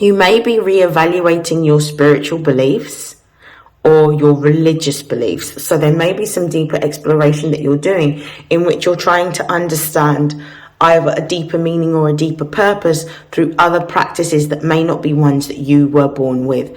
You may be reevaluating your spiritual beliefs or your religious beliefs. So there may be some deeper exploration that you're doing in which you're trying to understand either a deeper meaning or a deeper purpose through other practices that may not be ones that you were born with.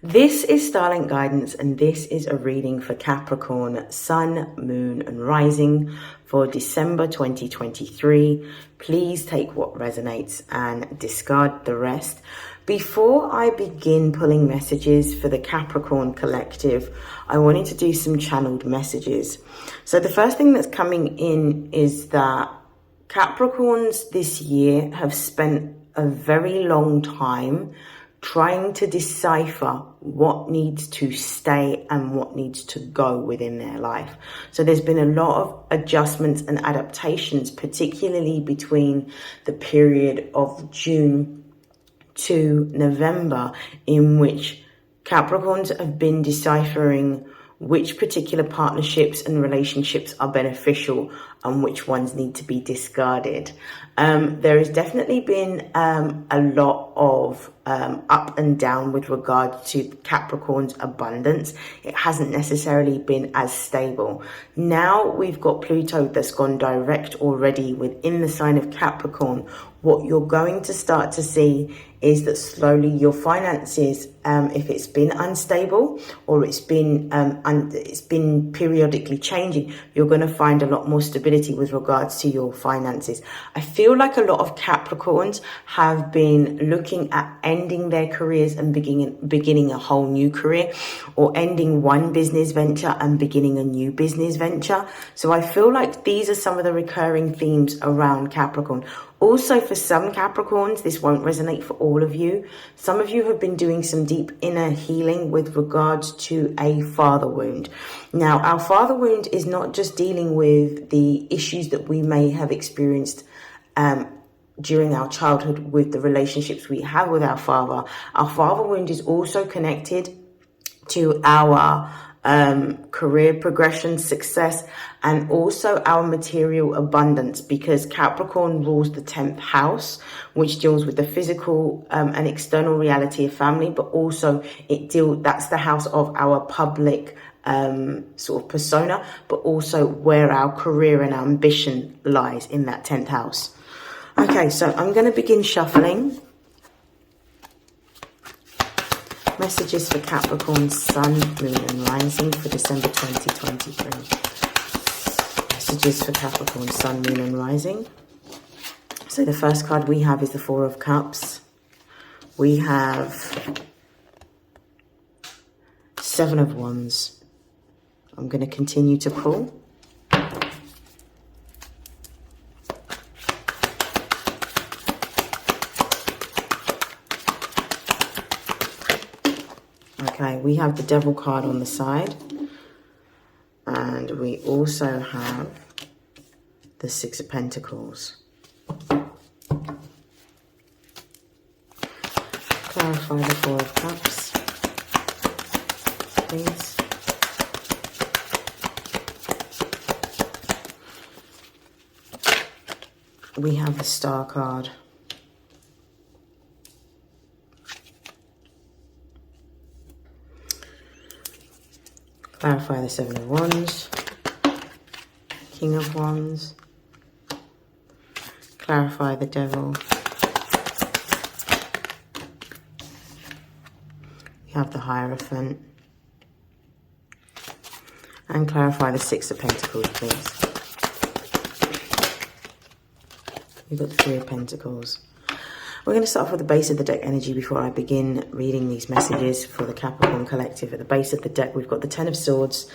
This is StarLink guidance, and this is a reading for Capricorn, Sun, Moon and Rising for December 2023. Please take what resonates and discard the rest. Before I begin pulling messages for the Capricorn collective, I wanted to do some channeled messages. So the first thing that's coming in is that Capricorns this year have spent a very long time trying to decipher what needs to stay and what needs to go within their life. So there's been a lot of adjustments and adaptations, particularly between the period of June to November, in which Capricorns have been deciphering which particular partnerships and relationships are beneficial and which ones need to be discarded. There has definitely been a lot of up and down with regard to Capricorn's abundance. It hasn't necessarily been as stable. Now we've got Pluto that's gone direct already within the sign of Capricorn. What you're going to start to see is that slowly your finances, if it's been unstable or it's been periodically changing, you're going to find a lot more stability with regards to your finances. I feel like a lot of Capricorns have been looking at ending their careers and beginning a whole new career, or ending one business venture and beginning a new business venture. So I feel like these are some of the recurring themes around Capricorn. Also, for some Capricorns, this won't resonate for all of you. Some of you have been doing some deep inner healing with regards to a father wound. Now, our father wound is not just dealing with the issues that we may have experienced during our childhood with the relationships we have with our father. Our father wound is also connected to our career progression, success, and also our material abundance, because Capricorn rules the 10th house, which deals with the physical and external reality of family, but also that's the house of our public sort of persona, but also where our career and our ambition lies in that 10th house. Okay, so I'm going to begin shuffling messages for Capricorn, Sun, Moon and Rising for December 2023. Messages for Capricorn, Sun, Moon and Rising. So the first card we have is the Four of Cups. We have Seven of Wands. I'm going to continue to pull. Okay, we have the Devil card on the side, and we also have the Six of Pentacles. Clarify the Four of Cups, please. We have the Star card. Clarify the Seven of Wands, King of Wands, clarify the Devil. You have the Hierophant, and clarify the Six of Pentacles, please. You've got the Three of Pentacles. We're going to start off with the base of the deck energy before I begin reading these messages for the Capricorn collective. At the base of the deck, we've got the Ten of Swords.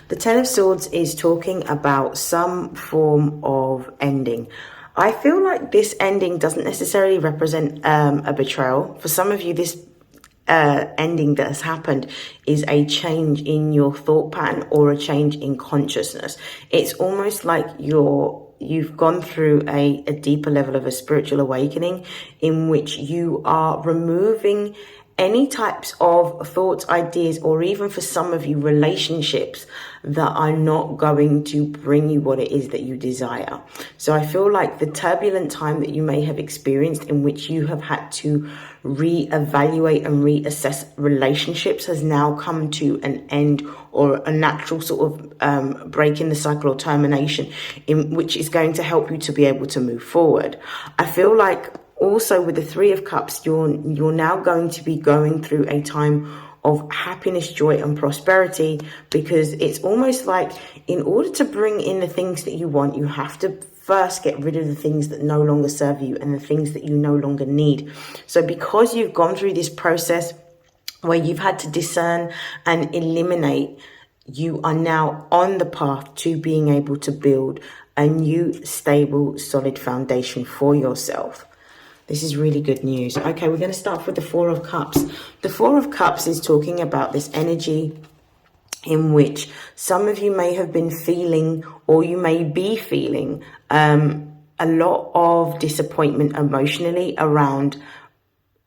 The Ten of Swords is talking about some form of ending. I feel like this ending doesn't necessarily represent a betrayal. For some of you, this ending that has happened is a change in your thought pattern or a change in consciousness. It's almost like you've gone through a deeper level of a spiritual awakening in which you are removing any types of thoughts, ideas, or even for some of you, relationships that are not going to bring you what it is that you desire. So I feel like the turbulent time that you may have experienced, in which you have had to reevaluate and reassess relationships, has now come to an end, or a natural sort of break in the cycle or termination, in which is going to help you to be able to move forward. I feel like also with the Three of Cups, you're now going to be going through a time of happiness, joy, and prosperity, because it's almost like in order to bring in the things that you want, you have to first get rid of the things that no longer serve you and the things that you no longer need. So because you've gone through this process where you've had to discern and eliminate, you are now on the path to being able to build a new, stable, solid foundation for yourself. This is really good news. Okay, we're going to start with the Four of Cups. The Four of Cups is talking about this energy in which some of you may have been feeling, or you may be feeling, a lot of disappointment emotionally around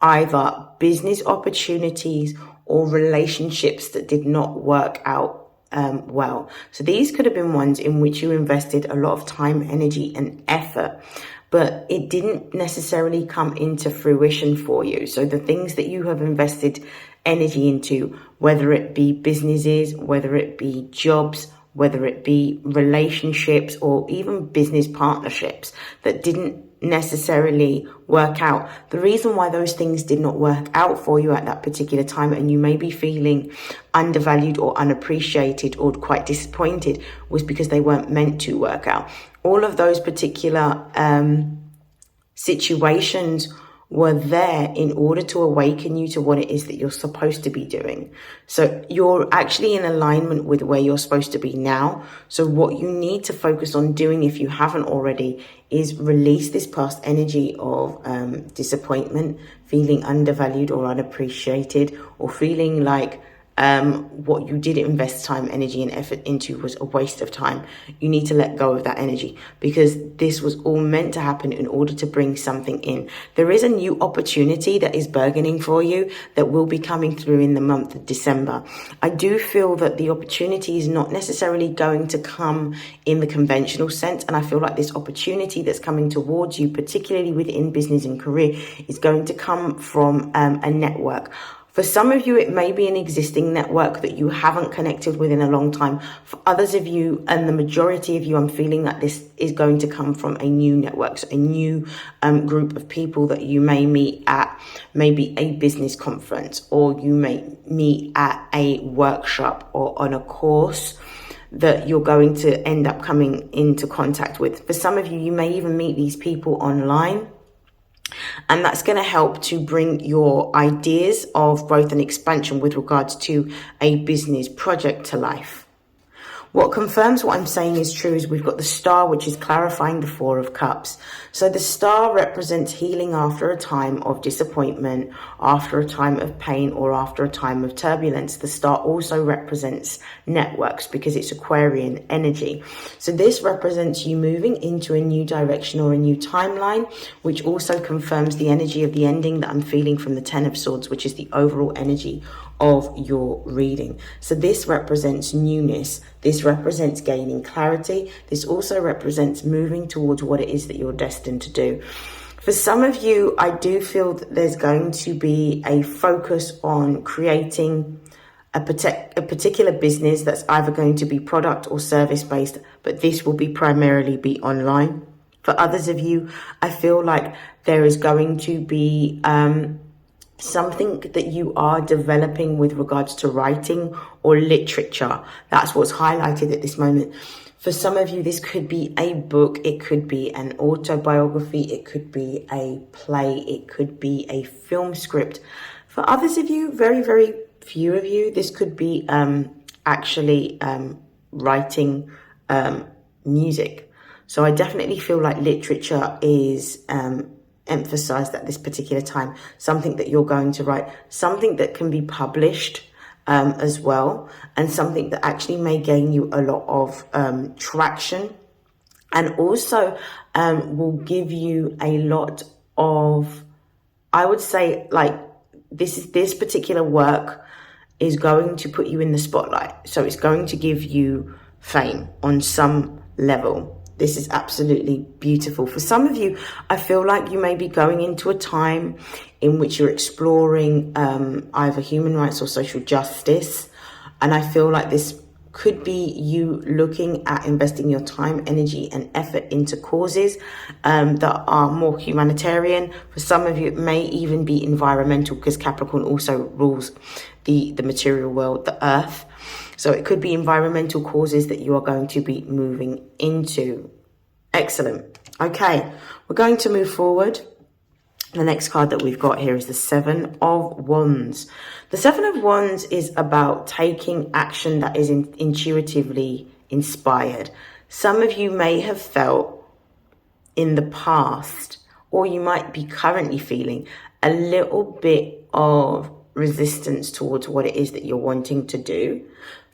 either business opportunities or relationships that did not work out well. So these could have been ones in which you invested a lot of time, energy, and effort, but it didn't necessarily come into fruition for you. So the things that you have invested energy into, whether it be businesses, whether it be jobs, whether it be relationships, or even business partnerships that didn't necessarily work out. The reason why those things did not work out for you at that particular time, and you may be feeling undervalued or unappreciated or quite disappointed, was because they weren't meant to work out. All of those particular situations were there in order to awaken you to what it is that you're supposed to be doing. So you're actually in alignment with where you're supposed to be now. So what you need to focus on doing, if you haven't already, is release this past energy of disappointment, feeling undervalued or unappreciated, or feeling like what you did invest time, energy, and effort into was a waste of time. You need to let go of that energy, because this was all meant to happen in order to bring something in. There is a new opportunity that is bargaining for you that will be coming through in the month of December. I do feel that the opportunity is not necessarily going to come in the conventional sense, and I feel like this opportunity that's coming towards you, particularly within business and career, is going to come from a network. For some of you, it may be an existing network that you haven't connected with in a long time. For others of you, and the majority of you, I'm feeling that this is going to come from a new network, so a new group of people that you may meet at maybe a business conference, or you may meet at a workshop or on a course that you're going to end up coming into contact with. For some of you, you may even meet these people online. And that's going to help to bring your ideas of growth and expansion with regards to a business project to life. What confirms what I'm saying is true is we've got the Star, which is clarifying the Four of Cups. So the Star represents healing after a time of disappointment, after a time of pain, or after a time of turbulence. The Star also represents networks because it's Aquarian energy. So this represents you moving into a new direction or a new timeline, which also confirms the energy of the ending that I'm feeling from the Ten of Swords, which is the overall energy of your reading. So this represents newness. This represents gaining clarity. This also represents moving towards what it is that you're destined to do. For some of you, I do feel that there's going to be a focus on creating a particular business that's either going to be product or service based, but this will be primarily be online. For others of you, I feel like there is going to be something that you are developing with regards to writing or literature. That's what's highlighted at this moment. For some of you, this could be a book, it could be an autobiography, it could be a play, it could be a film script. For others of you, very, very few of you, this could be actually writing music. So I definitely feel like literature is emphasized at this particular time, something that you're going to write, something that can be published as well, and something that actually may gain you a lot of traction, and also will give you a lot of, I would say, like this particular work is going to put you in the spotlight. So it's going to give you fame on some level. This is absolutely beautiful. For some of you, I feel like you may be going into a time in which you're exploring either human rights or social justice. And I feel like this could be you looking at investing your time, energy, and effort into causes that are more humanitarian. For some of you, it may even be environmental, because Capricorn also rules the material world, the earth. So it could be environmental causes that you are going to be moving into. Excellent. Okay, we're going to move forward. The next card that we've got here is the Seven of Wands. The Seven of Wands is about taking action that is intuitively inspired. Some of you may have felt in the past, or you might be currently feeling, a little bit of resistance towards what it is that you're wanting to do.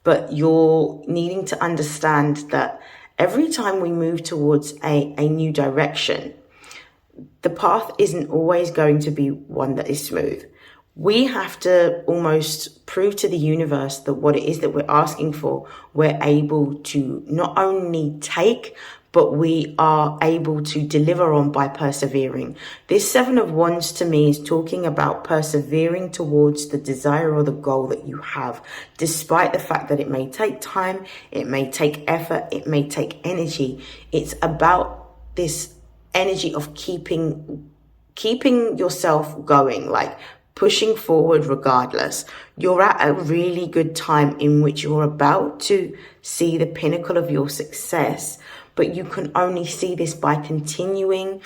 But you're needing to understand that every time we move towards a new direction, the path isn't always going to be one that is smooth. We have to almost prove to the universe that what it is that we're asking for, we're able to not only take, but we are able to deliver on by persevering. This Seven of Wands to me is talking about persevering towards the desire or the goal that you have, despite the fact that it may take time, it may take effort, it may take energy. It's about this energy of keeping yourself going, like pushing forward regardless. You're at a really good time in which you're about to see the pinnacle of your success, but you can only see this by continuing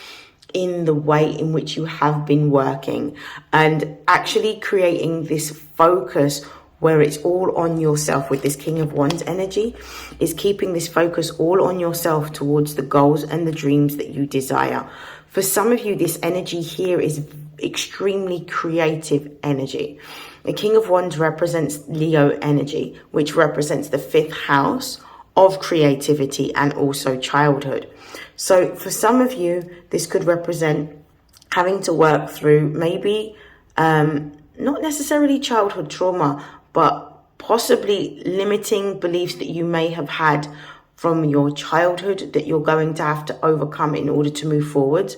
in the way in which you have been working and actually creating this focus where it's all on yourself. With this King of Wands energy, is keeping this focus all on yourself towards the goals and the dreams that you desire. For some of you, this energy here is extremely creative energy. The King of Wands represents Leo energy, which represents the 5th house of creativity and also childhood. So for some of you, this could represent having to work through maybe not necessarily childhood trauma, but possibly limiting beliefs that you may have had from your childhood that you're going to have to overcome in order to move forward.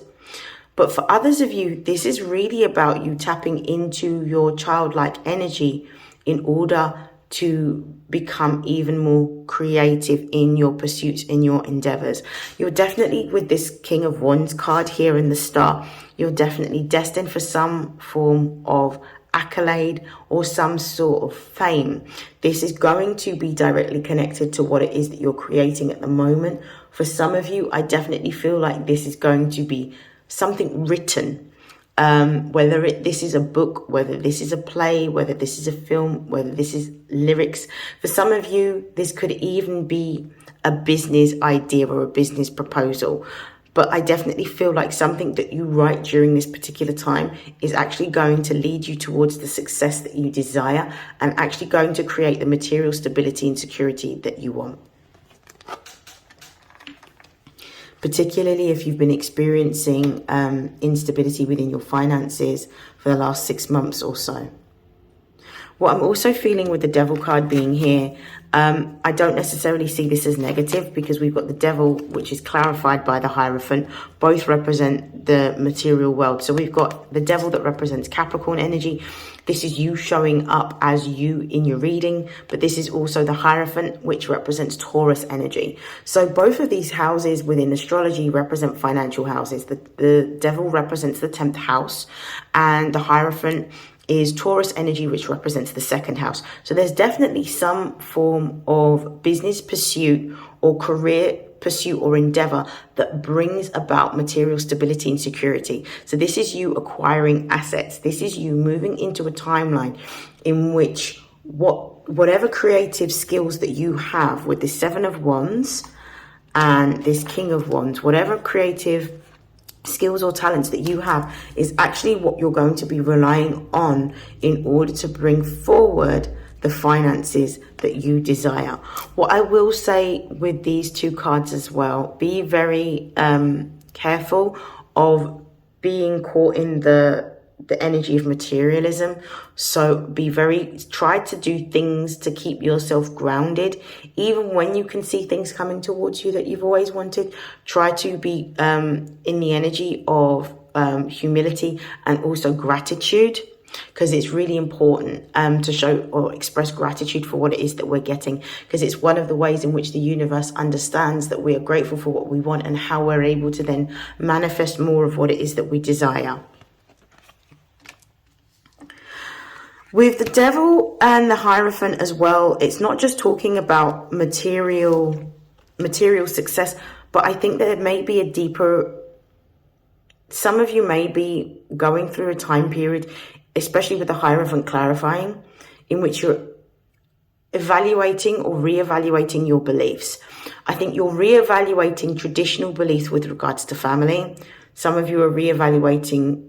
But for others of you, this is really about you tapping into your childlike energy in order to become even more creative in your pursuits, in your endeavors. You're definitely, with this King of Wands card here in the Star, you're definitely destined for some form of accolade or some sort of fame. This is going to be directly connected to what it is that you're creating at the moment. For some of you, I definitely feel like this is going to be something written, whether this is a book, whether this is a play, whether this is a film, whether this is lyrics. For some of you, this could even be a business idea or a business proposal. But I definitely feel like something that you write during this particular time is actually going to lead you towards the success that you desire and actually going to create the material stability and security that you want. Particularly if you've been experiencing instability within your finances for the last 6 months or so. What I'm also feeling with the Devil card being here, I don't necessarily see this as negative, because we've got the Devil, which is clarified by the Hierophant. Both represent the material world. So we've got the Devil that represents Capricorn energy. This is you showing up as you in your reading. But this is also the Hierophant, which represents Taurus energy. So both of these houses within astrology represent financial houses. The Devil represents the 10th house, and the Hierophant is Taurus energy, which represents the 2nd house. So there's definitely some form of business pursuit or career pursuit or endeavor that brings about material stability and security. So this is you acquiring assets. This is you moving into a timeline in which whatever creative skills that you have with this 7 of Wands and this King of Wands, whatever creative skills or talents that you have is actually what you're going to be relying on in order to bring forward the finances that you desire. What I will say with these 2 cards as well, be very careful of being caught in the the energy of materialism. So try to do things to keep yourself grounded. Even when you can see things coming towards you that you've always wanted, try to be in the energy of humility and also gratitude, because it's really important to show or express gratitude for what it is that we're getting, because it's one of the ways in which the universe understands that we are grateful for what we want and how we're able to then manifest more of what it is that we desire. With the devil and the Hierophant as well, it's not just talking about material success, but I think there may be a deeper, some of you may be going through a time period, especially with the Hierophant clarifying, in which you're evaluating or reevaluating your beliefs. I think you're reevaluating traditional beliefs with regards to family. Some of you are reevaluating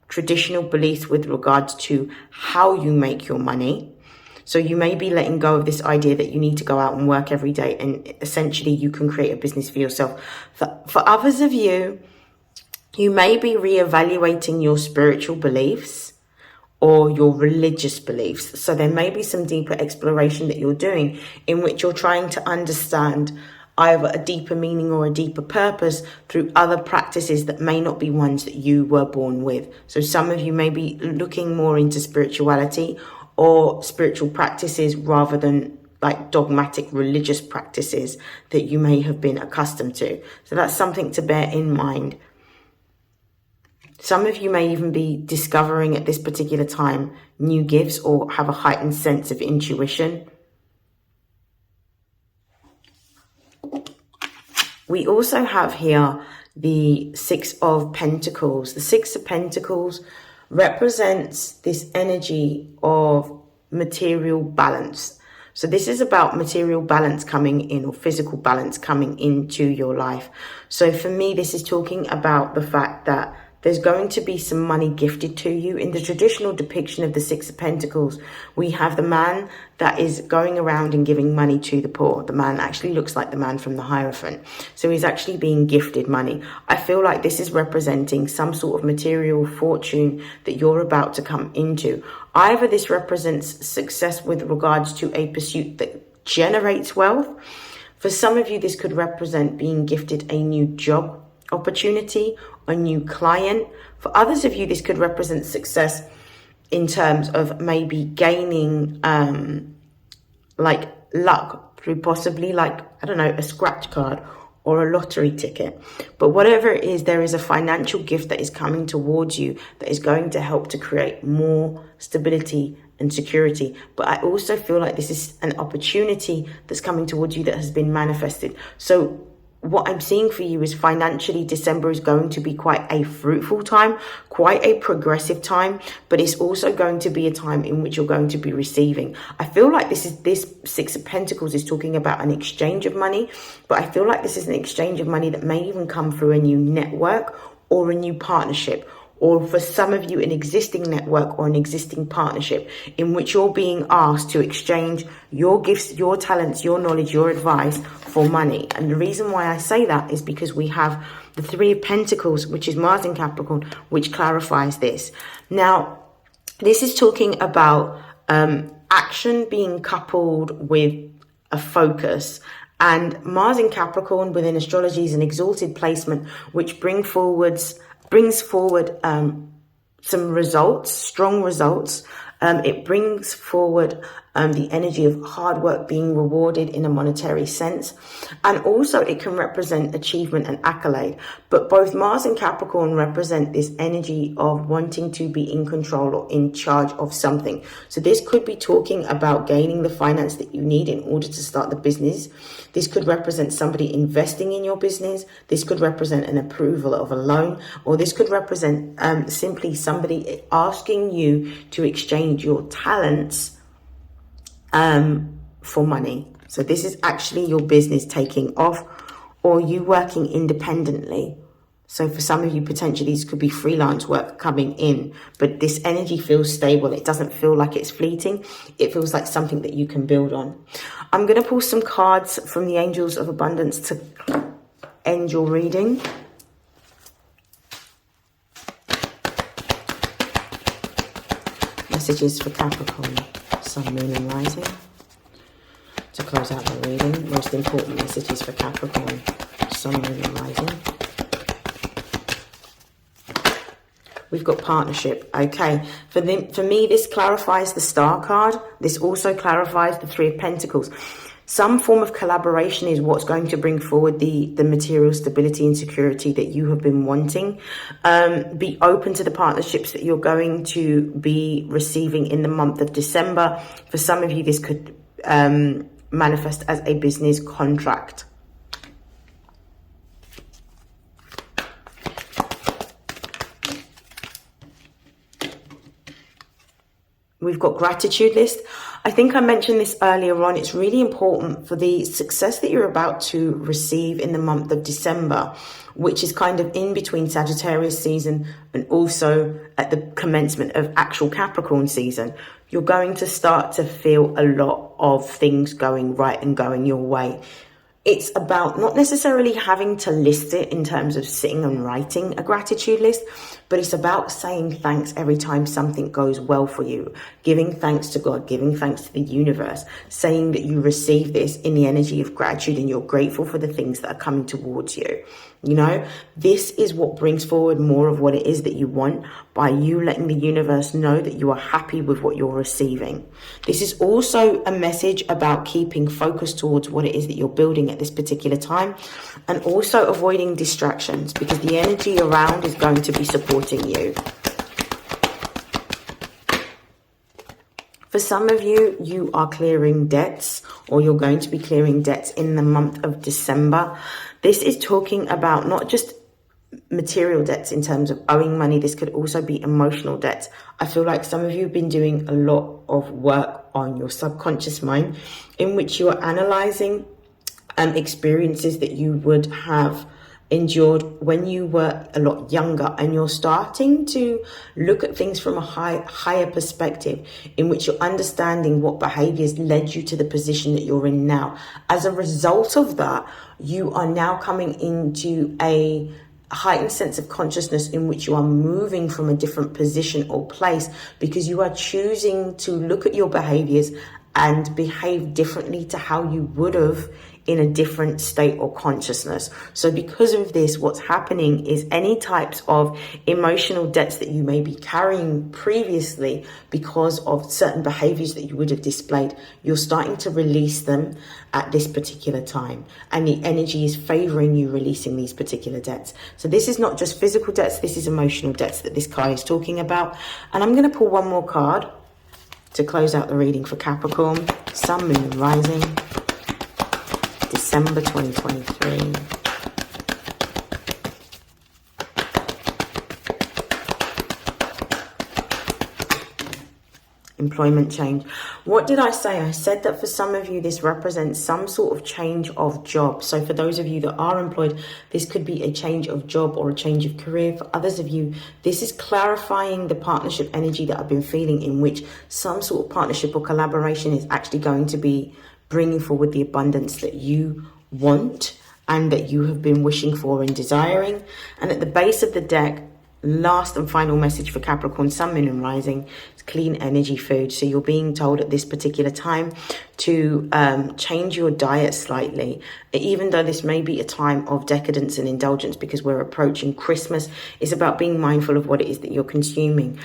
traditional beliefs with regards to how you make your money. So you may be letting go of this idea that you need to go out and work every day and essentially you can create a business for yourself. For others of you, you may be reevaluating your spiritual beliefs or your religious beliefs. So there may be some deeper exploration that you're doing in which you're trying to understand either a deeper meaning or a deeper purpose through other practices that may not be ones that you were born with. So some of you may be looking more into spirituality or spiritual practices rather than like dogmatic religious practices that you may have been accustomed to. So that's something to bear in mind. Some of you may even be discovering at this particular time new gifts or have a heightened sense of intuition. We also have here the Six of Pentacles. The Six of Pentacles represents this energy of material balance. So this is about material balance coming in, or physical balance coming into your life. So for me, this is talking about the fact that there's going to be some money gifted to you. In the traditional depiction of the Six of Pentacles, we have the man that is going around and giving money to the poor. The man actually looks like the man from the Hierophant. So he's actually being gifted money. I feel like this is representing some sort of material fortune that you're about to come into. Either this represents success with regards to a pursuit that generates wealth. For some of you, this could represent being gifted a new job opportunity, a new client. For others of you, this could represent success in terms of maybe gaining like luck through possibly like, I don't know, a scratch card or a lottery ticket. But whatever it is, there is a financial gift that is coming towards you that is going to help to create more stability and security. But I also feel like this is an opportunity that's coming towards you that has been manifested. So what I'm seeing for you is financially, December is going to be quite a fruitful time, quite a progressive time, but it's also going to be a time in which you're going to be receiving. I feel like this Six of Pentacles is talking about an exchange of money, but I feel like this is an exchange of money that may even come through a new network or a new partnership, or for some of you, an existing network or an existing partnership in which you're being asked to exchange your gifts, your talents, your knowledge, your advice for money. And the reason why I say that is because we have the Three of Pentacles, which is Mars in Capricorn, which clarifies this. Now, this is talking about action being coupled with a focus. And Mars in Capricorn within astrology is an exalted placement, which brings forward some results, strong results. It brings forward the energy of hard work being rewarded in a monetary sense. And also it can represent achievement and accolade. But both Mars and Capricorn represent this energy of wanting to be in control or in charge of something. So this could be talking about gaining the finance that you need in order to start the business. This could represent somebody investing in your business. This could represent an approval of a loan, or this could represent simply somebody asking you to exchange your talents for money. So this is actually your business taking off, or you working independently. So for some of you, potentially this could be freelance work coming in, but this energy feels stable. It doesn't feel like it's fleeting. It feels like something that you can build on. I'm going to pull some cards from the Angels of Abundance to end your reading. messages for Capricorn, Sun, Moon and Rising. To close out the reading, most important messages for Capricorn, Sun, Moon and Rising. We've got partnership. Okay, for me, this clarifies the Star card. This also clarifies the Three of Pentacles. Some form of collaboration is what's going to bring forward the material stability and security that you have been wanting. Be open to the partnerships that you're going to be receiving in the month of December. For some of you, this could manifest as a business contract. We've got gratitude list. I think I mentioned this earlier on. It's really important for the success that you're about to receive in the month of December, which is kind of in between Sagittarius season and also at the commencement of actual Capricorn season. You're going to start to feel a lot of things going right and going your way. It's about not necessarily having to list it in terms of sitting and writing a gratitude list, but it's about saying thanks every time something goes well for you, giving thanks to God, giving thanks to the universe, saying that you receive this in the energy of gratitude and you're grateful for the things that are coming towards you. You know, this is what brings forward more of what it is that you want by you letting the universe know that you are happy with what you're receiving. This is also a message about keeping focus towards what it is that you're building at this particular time, and also avoiding distractions because the energy around is going to be supporting you. For some of you, you are clearing debts, or you're going to be clearing debts in the month of December. This is talking about not just material debts in terms of owing money. This could also be emotional debts. I feel like some of you have been doing a lot of work on your subconscious mind in which you are analyzing experiences that you would have endured when you were a lot younger, and you're starting to look at things from a higher perspective in which you're understanding what behaviors led you to the position that you're in now. As a result of that, you are now coming into a heightened sense of consciousness in which you are moving from a different position or place because you are choosing to look at your behaviors and behave differently to how you would have in a different state or consciousness. So because of this, what's happening is any types of emotional debts that you may be carrying previously because of certain behaviors that you would have displayed, you're starting to release them at this particular time. And the energy is favoring you releasing these particular debts. So this is not just physical debts, this is emotional debts that this card is talking about. And I'm going to pull one more card to close out the reading for Capricorn, Sun, Moon, Rising, December 2023. Employment change. What did I say? I said that for some of you, this represents some sort of change of job. So for those of you that are employed, this could be a change of job or a change of career. For others of you, this is clarifying the partnership energy that I've been feeling, in which some sort of partnership or collaboration is actually going to be bringing forward the abundance that you want and that you have been wishing for and desiring. And at the base of the deck, last and final message for Capricorn, Sun, Moon and Rising, is clean energy food. So you're being told at this particular time to change your diet slightly, even though this may be a time of decadence and indulgence because we're approaching Christmas. It's about being mindful of what it is that you're consuming.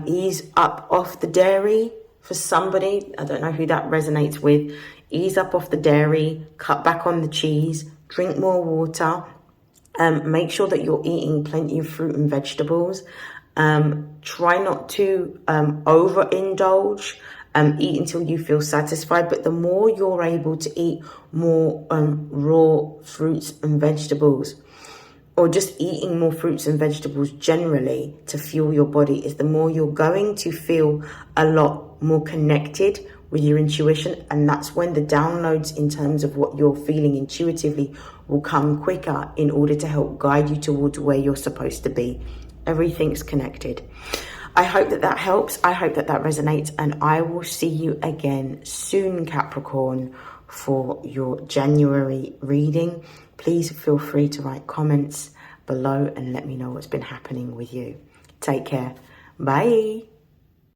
Ease up off the dairy for somebody. I don't know who that resonates with. Ease up off the dairy, cut back on the cheese, drink more water. Make sure that you're eating plenty of fruit and vegetables. Try not to overindulge. Eat until you feel satisfied. But the more you're able to eat more raw fruits and vegetables, or just eating more fruits and vegetables generally to fuel your body, is the more you're going to feel a lot more connected with your intuition. And that's when the downloads in terms of what you're feeling intuitively will come quicker in order to help guide you towards where you're supposed to be. Everything's connected. I hope that that helps. I hope that that resonates, and I will see you again soon, Capricorn, for your January reading. Please feel free to write comments below and let me know what's been happening with you. Take care. Bye.